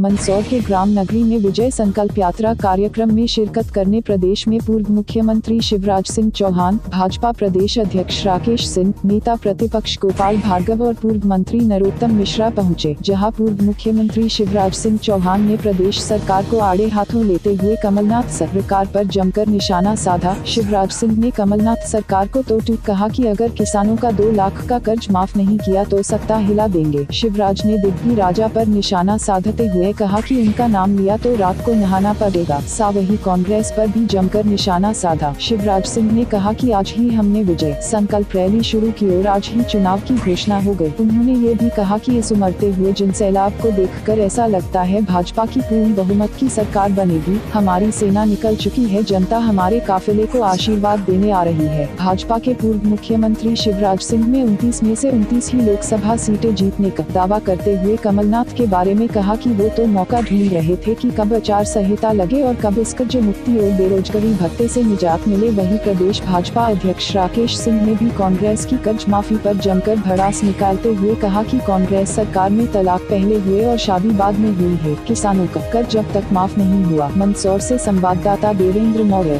मंदसौर के ग्राम नगरी में विजय संकल्प यात्रा कार्यक्रम में शिरकत करने प्रदेश में पूर्व मुख्यमंत्री शिवराज सिंह चौहान, भाजपा प्रदेश अध्यक्ष राकेश सिंह, नेता प्रतिपक्ष गोपाल भार्गव और पूर्व मंत्री नरोत्तम मिश्रा पहुंचे, जहां पूर्व मुख्यमंत्री शिवराज सिंह चौहान ने प्रदेश सरकार को आड़े हाथों लेते हुए कमलनाथ सरकार पर जमकर निशाना साधा। शिवराज सिंह ने कमलनाथ सरकार को तो टूट कहा कि अगर किसानों का 2 लाख का कर्ज माफ नहीं किया तो सत्ता हिला देंगे। शिवराज ने दिग्गी राजा पर निशाना साधते हुए कहा कि उनका नाम लिया तो रात को नहाना पड़ेगा। वहीं कांग्रेस पर भी जमकर निशाना साधा। शिवराज सिंह ने कहा कि आज ही हमने विजय संकल्प रैली शुरू की और आज ही चुनाव की घोषणा हो गई। उन्होंने ये भी कहा कि इस उमड़ते हुए जनसैलाब को देखकर ऐसा लगता है भाजपा की पूर्ण बहुमत की सरकार बनेगी। हमारी सेना निकल चुकी है, जनता हमारे काफिले को आशीर्वाद देने आ रही है। भाजपा के पूर्व मुख्यमंत्री शिवराज सिंह ने 29 में से 29 ही लोकसभा सीटें जीतने का दावा करते हुए कमलनाथ के बारे में कहा कि वो तो मौका ढूंढ रहे थे कि कब आचार संहिता लगे और कब इस कर्ज मुक्ति और बेरोजगारी भत्ते से निजात मिले। वहीं प्रदेश भाजपा अध्यक्ष राकेश सिंह ने भी कांग्रेस की कर्ज माफी पर जमकर भड़ास निकालते हुए कहा कि कांग्रेस सरकार में तलाक पहले हुए और शादी बाद में हुई है, किसानों का कर्ज जब तक माफ नहीं हुआ। मंदसौर से संवाददाता देवेंद्र मौर्य।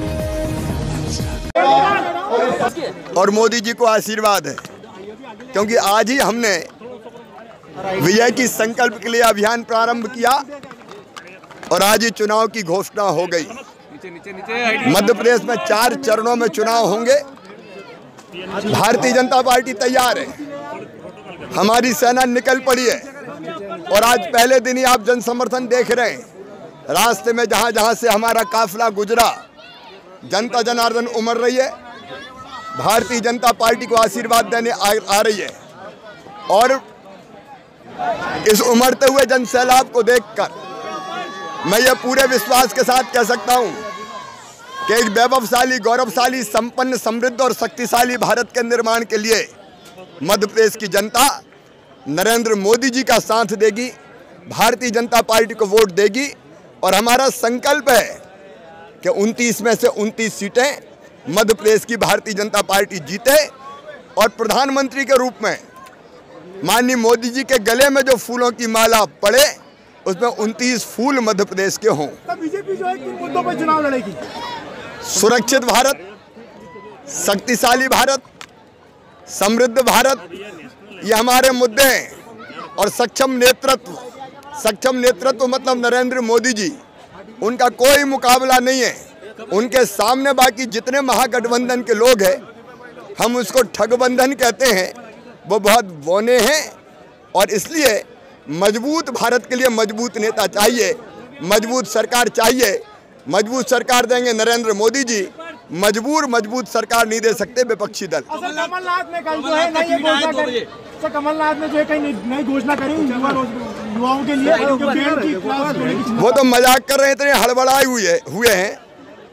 और मोदी जी को आशीर्वाद है, क्योंकि आज ही हमने विजय की संकल्प के लिए अभियान प्रारंभ किया और आज ही चुनाव की घोषणा हो गई। मध्य प्रदेश में 4 चरणों में चुनाव होंगे। भारतीय जनता पार्टी तैयार है, हमारी सेना निकल पड़ी है और आज पहले दिन ही आप जन समर्थन देख रहे हैं। रास्ते में जहां जहां से हमारा काफिला गुजरा, जनता जनार्दन उमड़ रही है, भारतीय जनता पार्टी को आशीर्वाद देने आ रही है। और इस उमड़ते हुए जन सैलाब को देखकर मैं ये पूरे विश्वास के साथ कह सकता हूं कि एक वैभवशाली, गौरवशाली, संपन्न, समृद्ध और शक्तिशाली भारत के निर्माण के लिए मध्य प्रदेश की जनता नरेंद्र मोदी जी का साथ देगी, भारतीय जनता पार्टी को वोट देगी। और हमारा संकल्प है कि 29 में से 29 सीटें मध्य प्रदेश की भारतीय जनता पार्टी जीते और प्रधानमंत्री के रूप में माननीय मोदी जी के गले में जो फूलों की माला पड़े उसमें 29 फूल मध्य प्रदेश के हों। बीजेपी जो है किन मुद्दों पर चुनाव लड़ेगी? सुरक्षित भारत, शक्तिशाली भारत, समृद्ध भारत, ये हमारे मुद्दे हैं। और सक्षम नेतृत्व मतलब नरेंद्र मोदी जी, उनका कोई मुकाबला नहीं है। उनके सामने बाकी जितने महागठबंधन के लोग हैं, हम उसको ठगबंधन कहते हैं, वो बहुत बौने हैं। और इसलिए मजबूत भारत के लिए मजबूत नेता चाहिए, मजबूत सरकार चाहिए। मजबूत सरकार देंगे नरेंद्र मोदी जी, मजबूत सरकार नहीं दे सकते विपक्षी दल। कमलनाथ ने कल जो है नई घोषणा करी, कमलनाथ ने जो है कहीं नई घोषणा करी युवाओं के लिए। वो तो मजाक कर रहे हैं, इतने हड़बड़ाए हुए हैं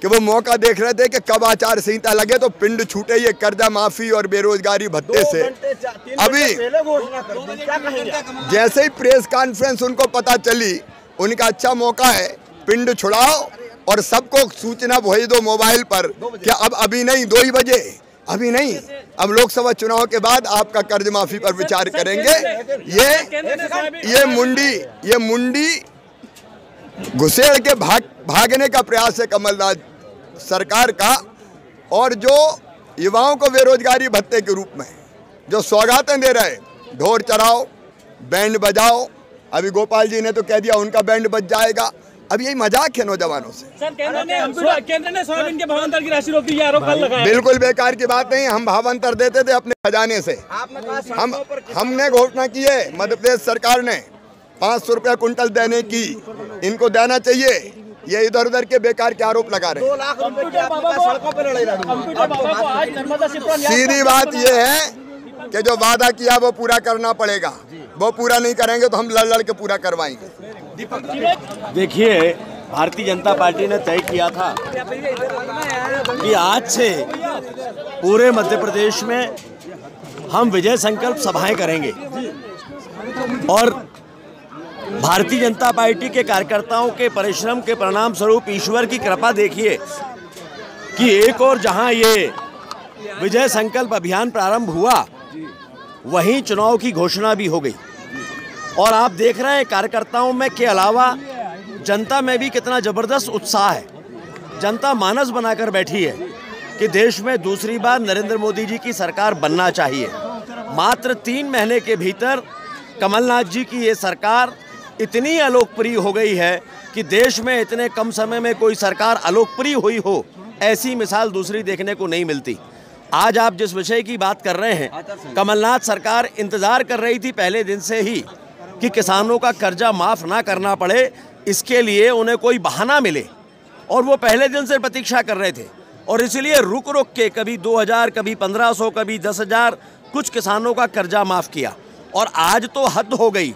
कि वो मौका देख रहे थे कि कब आचार संहिता लगे तो पिंड छूटे ये कर्जा माफी और बेरोजगारी भत्ते से। अभी जैसे ही प्रेस कॉन्फ्रेंस उनको पता चली, उनका अच्छा मौका है, पिंड छुड़ाओ और सबको सूचना भेज दो मोबाइल पर कि अब अभी नहीं, 2 ही बजे, अभी नहीं, अब लोकसभा चुनाव के बाद आपका कर्ज माफी पर विचार करेंगे। ये मुंडी घुसेड़ के भागने का प्रयास है कमलनाथ सरकार का। और जो युवाओं को बेरोजगारी भत्ते के रूप में जो सौगातें दे रहे, ढोल चढ़ाओ, बैंड बजाओ, अभी गोपाल जी ने तो कह दिया उनका बैंड बज जाएगा। अब यही मजाक है नौजवानों से। सर, केंद्र ने सोयाबीन के भावांतर की राशि रोक दी, आरोप लगाया। बिल्कुल बेकार की बात नहीं, हम भावांतर देते थे अपने खजाने से। हमने घोषणा की है, मध्य प्रदेश सरकार ने 500 रुपया कुंटल देने की, इनको देना चाहिए। ये इधर उधर के बेकार के आरोप लगा रहे हैं। 2 लाख सड़कों पर लड़ाई लड़ूंगा। सीधी बात ये है कि जो वादा किया वो पूरा करना पड़ेगा, वो पूरा नहीं करेंगे तो हम लड़ के पूरा करवाएंगे। देखिए, भारतीय जनता पार्टी ने तय किया था कि आज से पूरे मध्य प्रदेश में हम विजय संकल्प सभाएं करेंगे और भारतीय जनता पार्टी के कार्यकर्ताओं के परिश्रम के परिणाम स्वरूप ईश्वर की कृपा देखिए कि एक और जहां ये विजय संकल्प अभियान प्रारंभ हुआ, वहीं चुनाव की घोषणा भी हो गई। और आप देख रहे हैं कार्यकर्ताओं में के अलावा जनता में भी कितना ज़बरदस्त उत्साह है। जनता मानस बनाकर बैठी है कि देश में दूसरी बार नरेंद्र मोदी जी की सरकार बनना चाहिए। मात्र 3 महीने के भीतर कमलनाथ जी की ये सरकार इतनी अलोकप्रिय हो गई है कि देश में इतने कम समय में कोई सरकार अलोकप्रिय हुई हो, ऐसी मिसाल दूसरी देखने को नहीं मिलती। आज आप जिस विषय की बात कर रहे हैं, कमलनाथ सरकार इंतजार कर रही थी पहले दिन से ही कि किसानों का कर्जा माफ़ ना करना पड़े, इसके लिए उन्हें कोई बहाना मिले, और वो पहले दिन से प्रतीक्षा कर रहे थे। और इसलिए रुक रुक के कभी 2000, कभी 1500, कभी 10,000 कुछ किसानों का कर्जा माफ़ किया। और आज तो हद हो गई,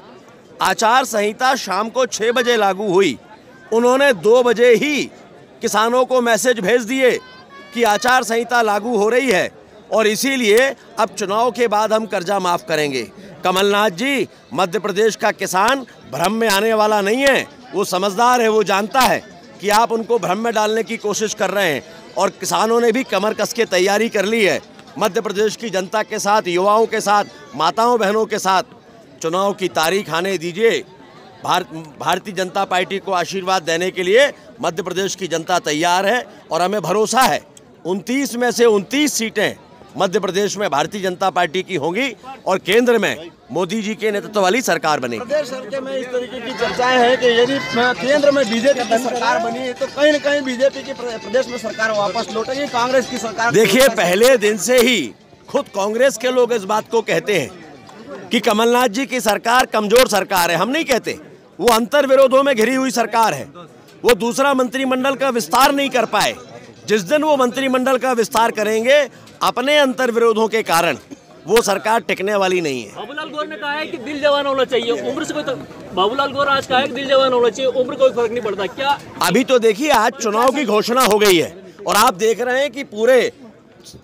आचार संहिता शाम को 6 बजे लागू हुई, उन्होंने 2 बजे ही किसानों को मैसेज भेज दिए कि आचार संहिता लागू हो रही है और इसीलिए अब चुनाव के बाद हम कर्जा माफ़ करेंगे। कमलनाथ जी, मध्य प्रदेश का किसान भ्रम में आने वाला नहीं है, वो समझदार है, वो जानता है कि आप उनको भ्रम में डालने की कोशिश कर रहे हैं। और किसानों ने भी कमर कस के तैयारी कर ली है। मध्य प्रदेश की जनता के साथ, युवाओं के साथ, माताओं बहनों के साथ चुनाव की तारीख आने दीजिए। भारतीय जनता पार्टी को आशीर्वाद देने के लिए मध्य प्रदेश की जनता तैयार है और हमें भरोसा है 29 में से 29 सीटें मध्य प्रदेश में भारतीय जनता पार्टी की होंगी और केंद्र में मोदी जी के नेतृत्व वाली सरकार बनेगी। प्रदेश सरकार में इस तरीके की चर्चाएं हैं कि यदि केंद्र में बीजेपी की सरकार बनी तो कहीं न कहीं बीजेपी की प्रदेश में सरकार वापस लौटेगी, कांग्रेस की सरकार। देखिए, पहले दिन से ही खुद कांग्रेस के लोग इस बात को कहते हैं कि कमलनाथ जी की सरकार कमजोर सरकार है। हम नहीं कहते, वो अंतर विरोधों में घिरी हुई सरकार है। वो दूसरा मंत्रिमंडल का विस्तार नहीं कर पाए। जिस दिन वो मंत्रिमंडल का विस्तार करेंगे, अपने अंतर विरोधों के कारण वो सरकार टिकने वाली नहीं है। बाबूलाल गौर ने कहा है कि दिल जवान होना चाहिए, उम्र से कोई बाबूलाल गौर आज कहा है कि दिल जवान होना चाहिए, उम्र कोई फर्क नहीं पड़ता। क्या अभी तो देखिए, आज चुनाव की घोषणा हो गई है और आप देख रहे हैं कि पूरे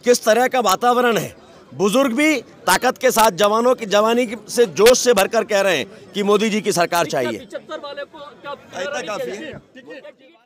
किस तरह का वातावरण है। बुजुर्ग भी ताकत के साथ जवानों की जवानी से जोश से भरकर कह रहे हैं कि मोदी जी की सरकार चाहिए। 75 वाले को क्या